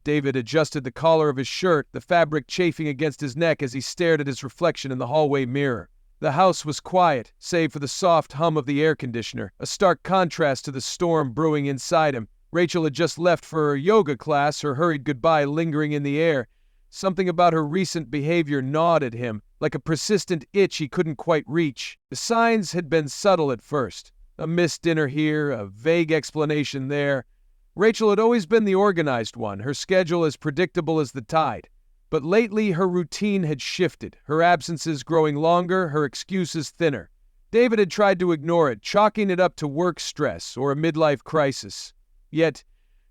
David adjusted the collar of his shirt, the fabric chafing against his neck as he stared at his reflection in the hallway mirror. The house was quiet, save for the soft hum of the air conditioner, a stark contrast to the storm brewing inside him. Rachel had just left for her yoga class, her hurried goodbye lingering in the air. Something about her recent behavior gnawed at him, like a persistent itch he couldn't quite reach. The signs had been subtle at first. A missed dinner here, a vague explanation there. Rachel had always been the organized one, her schedule as predictable as the tide. But lately her routine had shifted, her absences growing longer, her excuses thinner. David had tried to ignore it, chalking it up to work stress or a midlife crisis. Yet,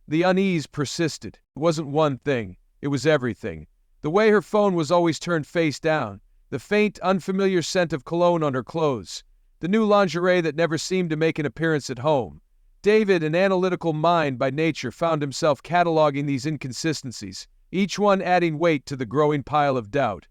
the unease persisted. It wasn't one thing, it was everything. The way her phone was always turned face down, the faint, unfamiliar scent of cologne on her clothes, the new lingerie that never seemed to make an appearance at home. David, an analytical mind by nature, found himself cataloging these inconsistencies, each one adding weight to the growing pile of doubt.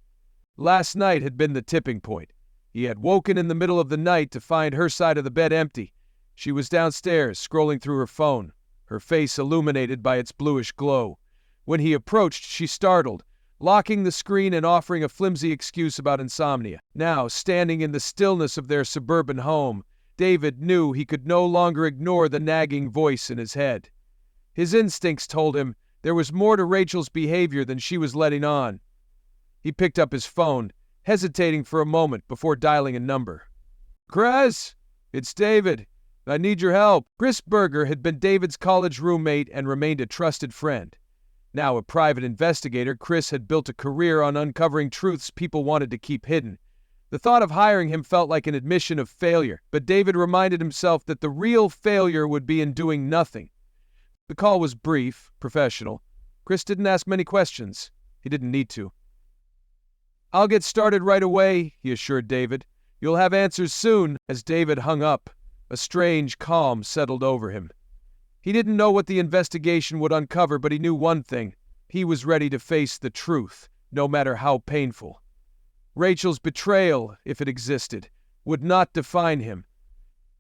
Last night had been the tipping point. He had woken in the middle of the night to find her side of the bed empty. She was downstairs, scrolling through her phone, her face illuminated by its bluish glow. When he approached, she startled, locking the screen and offering a flimsy excuse about insomnia. Now, standing in the stillness of their suburban home, David knew he could no longer ignore the nagging voice in his head. His instincts told him there was more to Rachel's behavior than she was letting on. He picked up his phone, hesitating for a moment before dialing a number. "Chris, it's David. I need your help." Chris Berger had been David's college roommate and remained a trusted friend. Now a private investigator, Chris had built a career on uncovering truths people wanted to keep hidden. The thought of hiring him felt like an admission of failure, but David reminded himself that the real failure would be in doing nothing. The call was brief, professional. Chris didn't ask many questions. He didn't need to. "I'll get started right away," he assured David. "You'll have answers soon." As David hung up, a strange calm settled over him. He didn't know what the investigation would uncover, but he knew one thing. He was ready to face the truth, no matter how painful. Rachel's betrayal, if it existed, would not define him.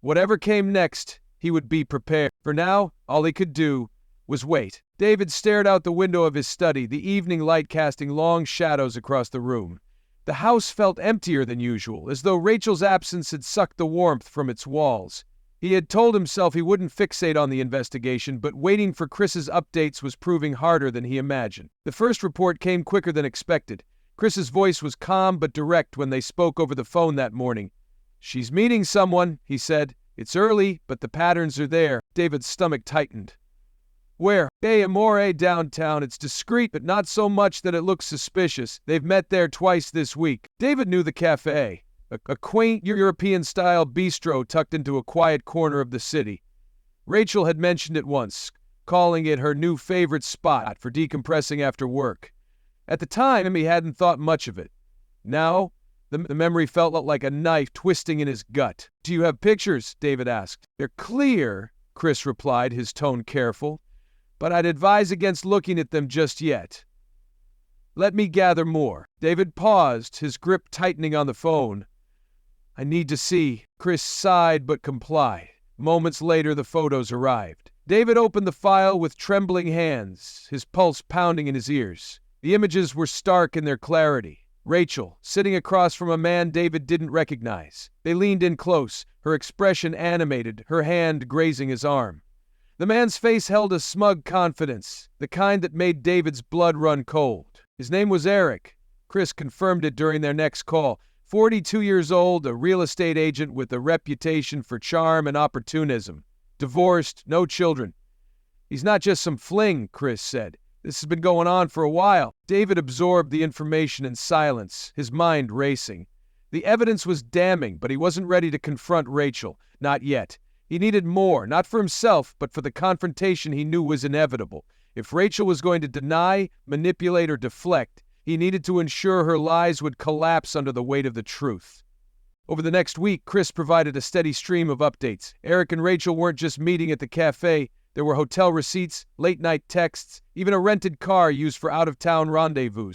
Whatever came next, he would be prepared. For now, all he could do was wait. David stared out the window of his study, the evening light casting long shadows across the room. The house felt emptier than usual, as though Rachel's absence had sucked the warmth from its walls. He had told himself he wouldn't fixate on the investigation, but waiting for Chris's updates was proving harder than he imagined. The first report came quicker than expected. Chris's voice was calm but direct when they spoke over the phone that morning. "She's meeting someone," he said. "It's early, but the patterns are there." David's stomach tightened. "Where?" "Bay Amore downtown. It's discreet, but not so much that it looks suspicious. They've met there twice this week." David knew the cafe, a quaint European-style bistro tucked into a quiet corner of the city. Rachel had mentioned it once, calling it her new favorite spot for decompressing after work. At the time, he hadn't thought much of it. Now, the memory felt like a knife twisting in his gut. "Do you have pictures?" David asked. "They're clear," Chris replied, his tone careful, "but I'd advise against looking at them just yet. Let me gather more." David paused, his grip tightening on the phone. "I need to see." Chris sighed but complied. Moments later, the photos arrived. David opened the file with trembling hands, his pulse pounding in his ears. The images were stark in their clarity. Rachel, sitting across from a man David didn't recognize. They leaned in close, her expression animated, her hand grazing his arm. The man's face held a smug confidence, the kind that made David's blood run cold. His name was Eric. Chris confirmed it during their next call. 42 years old, a real estate agent with a reputation for charm and opportunism. Divorced, no children. "He's not just some fling," Chris said. "This has been going on for a while." David absorbed the information in silence, his mind racing. The evidence was damning, but he wasn't ready to confront Rachel. Not yet. He needed more, not for himself, but for the confrontation he knew was inevitable. If Rachel was going to deny, manipulate, or deflect, he needed to ensure her lies would collapse under the weight of the truth. Over the next week, Chris provided a steady stream of updates. Eric and Rachel weren't just meeting at the cafe. There were hotel receipts, late-night texts, even a rented car used for out-of-town rendezvous.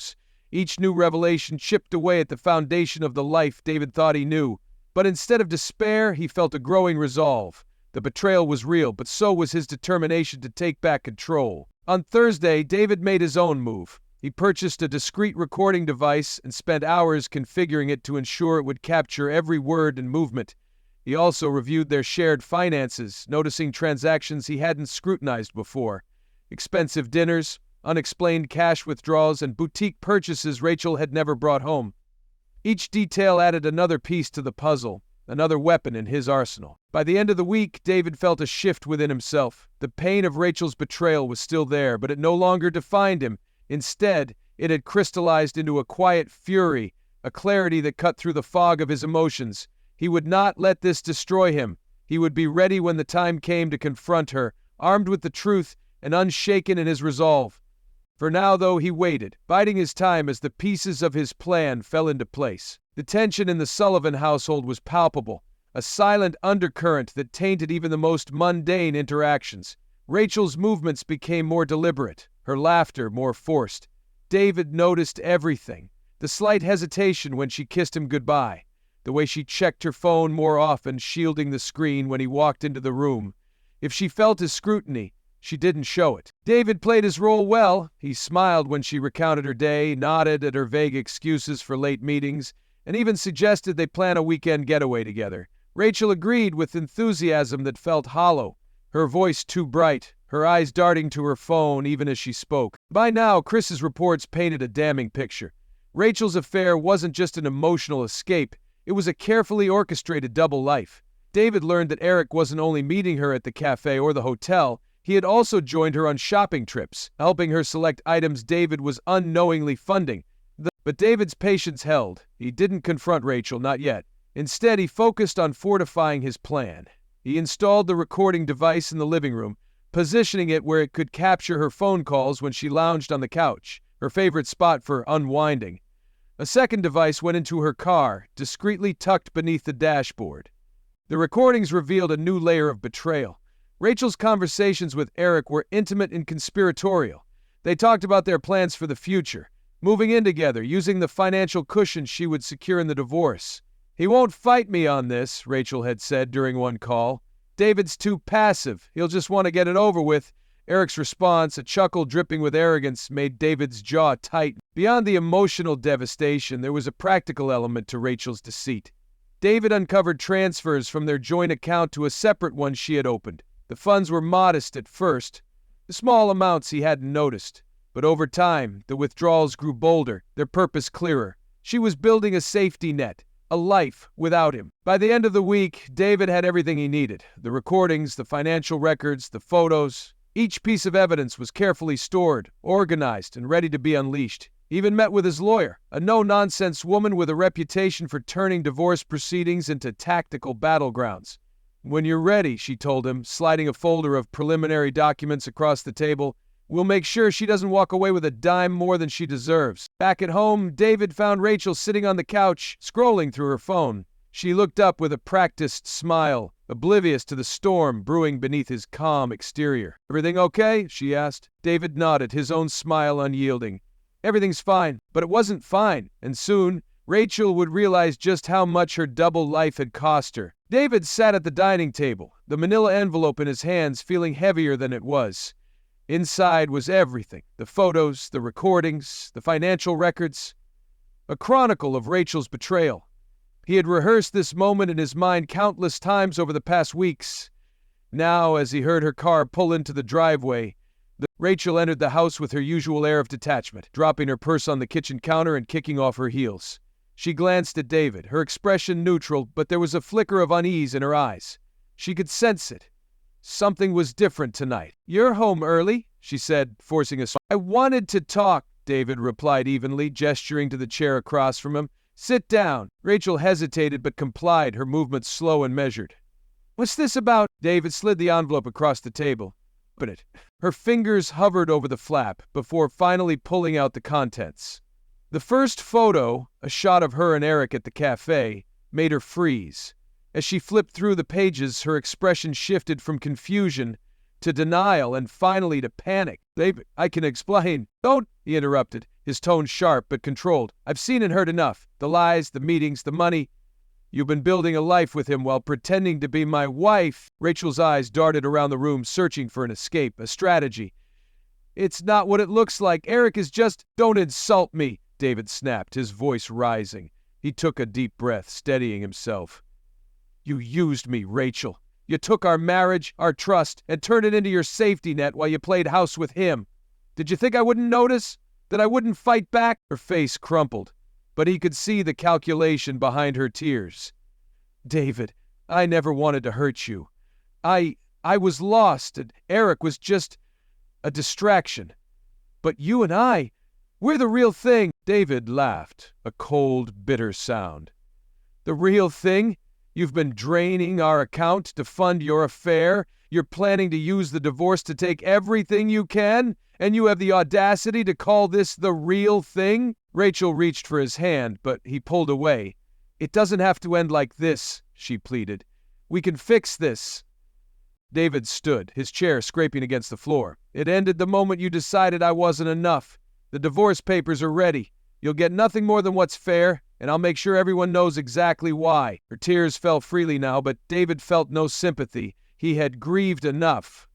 Each new revelation chipped away at the foundation of the life David thought he knew. But instead of despair, he felt a growing resolve. The betrayal was real, but so was his determination to take back control. On Thursday, David made his own move. He purchased a discreet recording device and spent hours configuring it to ensure it would capture every word and movement. He also reviewed their shared finances, noticing transactions he hadn't scrutinized before. Expensive dinners, unexplained cash withdrawals, and boutique purchases Rachel had never brought home. Each detail added another piece to the puzzle, another weapon in his arsenal. By the end of the week, David felt a shift within himself. The pain of Rachel's betrayal was still there, but it no longer defined him. Instead, it had crystallized into a quiet fury, a clarity that cut through the fog of his emotions. He would not let this destroy him. He would be ready when the time came to confront her, armed with the truth and unshaken in his resolve. For now, though, he waited, biding his time as the pieces of his plan fell into place. The tension in the Sullivan household was palpable, a silent undercurrent that tainted even the most mundane interactions. Rachel's movements became more deliberate, her laughter more forced. David noticed everything, the slight hesitation when she kissed him goodbye, the way she checked her phone more often, shielding the screen when he walked into the room. If she felt his scrutiny, she didn't show it. David played his role well. He smiled when she recounted her day, nodded at her vague excuses for late meetings, and even suggested they plan a weekend getaway together. Rachel agreed with enthusiasm that felt hollow, her voice too bright, her eyes darting to her phone even as she spoke. By now, Chris's reports painted a damning picture. Rachel's affair wasn't just an emotional escape, it was a carefully orchestrated double life. David learned that Eric wasn't only meeting her at the cafe or the hotel, he had also joined her on shopping trips, helping her select items David was unknowingly funding. But David's patience held. He didn't confront Rachel, not yet. Instead, he focused on fortifying his plan. He installed the recording device in the living room, positioning it where it could capture her phone calls when she lounged on the couch, her favorite spot for unwinding. A second device went into her car, discreetly tucked beneath the dashboard. The recordings revealed a new layer of betrayal. Rachel's conversations with Eric were intimate and conspiratorial. They talked about their plans for the future, moving in together, using the financial cushion she would secure in the divorce. "He won't fight me on this," Rachel had said during one call. "David's too passive. He'll just want to get it over with." Eric's response, a chuckle dripping with arrogance, made David's jaw tighten. Beyond the emotional devastation, there was a practical element to Rachel's deceit. David uncovered transfers from their joint account to a separate one she had opened. The funds were modest at first, the small amounts he hadn't noticed. But over time, the withdrawals grew bolder, their purpose clearer. She was building a safety net, a life without him. By the end of the week, David had everything he needed. The recordings, the financial records, the photos. Each piece of evidence was carefully stored, organized, and ready to be unleashed. He even met with his lawyer, a no-nonsense woman with a reputation for turning divorce proceedings into tactical battlegrounds. "When you're ready," she told him, sliding a folder of preliminary documents across the table, "we'll make sure she doesn't walk away with a dime more than she deserves." Back at home, David found Rachel sitting on the couch, scrolling through her phone. She looked up with a practiced smile, oblivious to the storm brewing beneath his calm exterior. "Everything okay?" she asked. David nodded, his own smile unyielding. "Everything's fine." But it wasn't fine, and soon, Rachel would realize just how much her double life had cost her. David sat at the dining table, the manila envelope in his hands feeling heavier than it was. Inside was everything, the photos, the recordings, the financial records, a chronicle of Rachel's betrayal. He had rehearsed this moment in his mind countless times over the past weeks. Now, as he heard her car pull into the driveway, Rachel entered the house with her usual air of detachment, dropping her purse on the kitchen counter and kicking off her heels. She glanced at David, her expression neutral, but there was a flicker of unease in her eyes. She could sense it. Something was different tonight. "You're home early," she said, forcing a smile. "I wanted to talk," David replied evenly, gesturing to the chair across from him. "Sit down." Rachel hesitated but complied, her movements slow and measured. "What's this about?" David slid the envelope across the table. "Open it." Her fingers hovered over the flap before finally pulling out the contents. The first photo, a shot of her and Eric at the cafe, made her freeze. As she flipped through the pages, her expression shifted from confusion to denial and finally to panic. "David, I can explain." "Don't," he interrupted, his tone sharp but controlled. "I've seen and heard enough. The lies, the meetings, the money. You've been building a life with him while pretending to be my wife." Rachel's eyes darted around the room, searching for an escape, a strategy. It's not what it looks like. Eric is just— Don't insult me, David snapped, his voice rising. He took a deep breath, steadying himself. You used me, Rachel. You took our marriage, our trust, and turned it into your safety net while you played house with him. Did you think I wouldn't notice? That I wouldn't fight back? Her face crumpled, but he could see the calculation behind her tears. David, I never wanted to hurt you. I was lost, and Eric was just a distraction. But you and I, we're the real thing. David laughed, a cold, bitter sound. The real thing? You've been draining our account to fund your affair. You're planning to use the divorce to take everything you can, and you have the audacity to call this the real thing? Rachel reached for his hand, but he pulled away. It doesn't have to end like this, she pleaded. We can fix this. David stood, his chair scraping against the floor. It ended the moment you decided I wasn't enough. The divorce papers are ready. You'll get nothing more than what's fair, and I'll make sure everyone knows exactly why. Her tears fell freely now, but David felt no sympathy. He had grieved enough.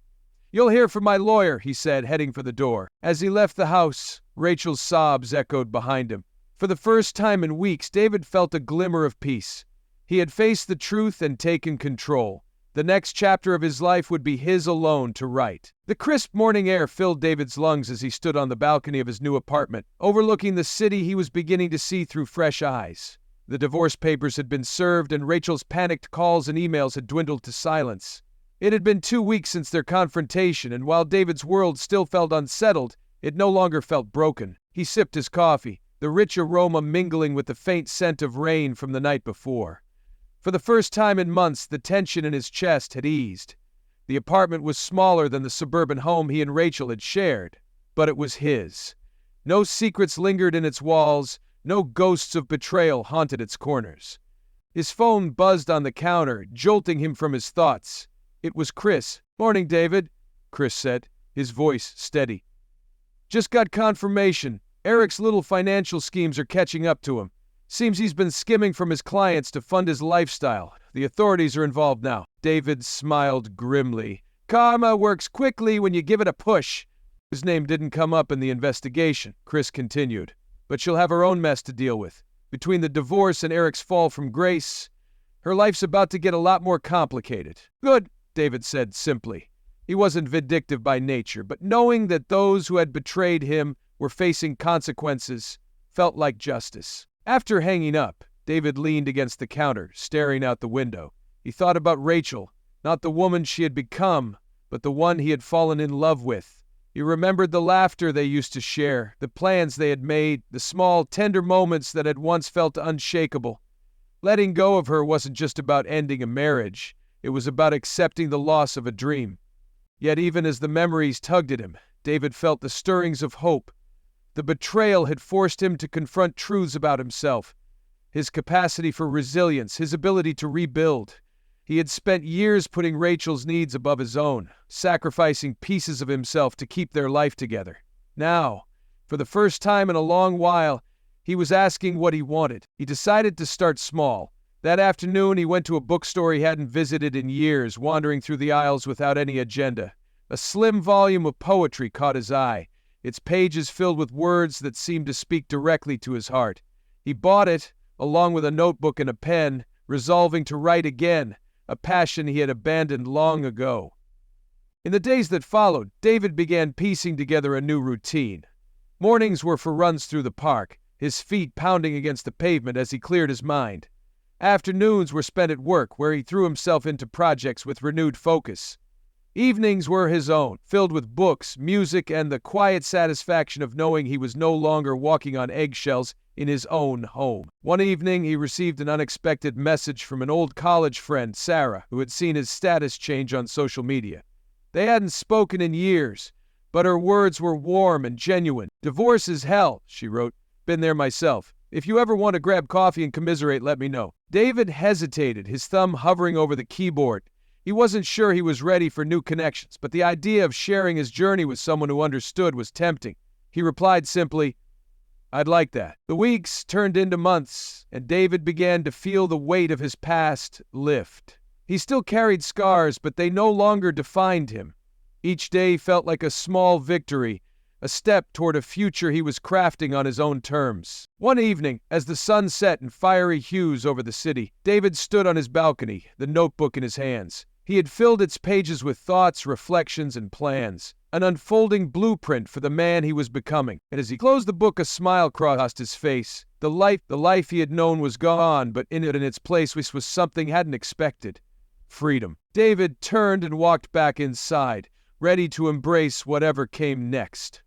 You'll hear from my lawyer, he said, heading for the door. As he left the house, Rachel's sobs echoed behind him. For the first time in weeks, David felt a glimmer of peace. He had faced the truth and taken control. The next chapter of his life would be his alone to write. The crisp morning air filled David's lungs as he stood on the balcony of his new apartment, overlooking the city he was beginning to see through fresh eyes. The divorce papers had been served, and Rachel's panicked calls and emails had dwindled to silence. It had been 2 weeks since their confrontation, and while David's world still felt unsettled, it no longer felt broken. He sipped his coffee, the rich aroma mingling with the faint scent of rain from the night before. For the first time in months, the tension in his chest had eased. The apartment was smaller than the suburban home he and Rachel had shared, but it was his. No secrets lingered in its walls, no ghosts of betrayal haunted its corners. His phone buzzed on the counter, jolting him from his thoughts. It was Chris. Morning, David, Chris said, his voice steady. Just got confirmation. Eric's little financial schemes are catching up to him. Seems he's been skimming from his clients to fund his lifestyle. The authorities are involved now. David smiled grimly. Karma works quickly when you give it a push. His name didn't come up in the investigation, Chris continued. But she'll have her own mess to deal with. Between the divorce and Eric's fall from grace, her life's about to get a lot more complicated. Good, David said simply. He wasn't vindictive by nature, but knowing that those who had betrayed him were facing consequences felt like justice. After hanging up, David leaned against the counter, staring out the window. He thought about Rachel, not the woman she had become, but the one he had fallen in love with. He remembered the laughter they used to share, the plans they had made, the small, tender moments that had once felt unshakable. Letting go of her wasn't just about ending a marriage. It was about accepting the loss of a dream. Yet even as the memories tugged at him, David felt the stirrings of hope. The betrayal had forced him to confront truths about himself, his capacity for resilience, his ability to rebuild. He had spent years putting Rachel's needs above his own, sacrificing pieces of himself to keep their life together. Now, for the first time in a long while, he was asking what he wanted. He decided to start small. That afternoon, he went to a bookstore he hadn't visited in years, wandering through the aisles without any agenda. A slim volume of poetry caught his eye, its pages filled with words that seemed to speak directly to his heart. He bought it, along with a notebook and a pen, resolving to write again, a passion he had abandoned long ago. In the days that followed, David began piecing together a new routine. Mornings were for runs through the park, his feet pounding against the pavement as he cleared his mind. Afternoons were spent at work, where he threw himself into projects with renewed focus. Evenings were his own, filled with books, music, and the quiet satisfaction of knowing he was no longer walking on eggshells in his own home. One evening, he received an unexpected message from an old college friend, Sarah, who had seen his status change on social media. They hadn't spoken in years, but her words were warm and genuine. "Divorce is hell," she wrote. "Been there myself. If you ever want to grab coffee and commiserate, let me know." David hesitated, his thumb hovering over the keyboard. He wasn't sure he was ready for new connections, but the idea of sharing his journey with someone who understood was tempting. He replied simply, "I'd like that." The weeks turned into months, and David began to feel the weight of his past lift. He still carried scars, but they no longer defined him. Each day felt like a small victory, a step toward a future he was crafting on his own terms. One evening, as the sun set in fiery hues over the city, David stood on his balcony, the notebook in his hands. He had filled its pages with thoughts, reflections, and plans, an unfolding blueprint for the man he was becoming. And as he closed the book, a smile crossed his face. The life he had known was gone, but in its place was something he hadn't expected. Freedom. David turned and walked back inside, ready to embrace whatever came next.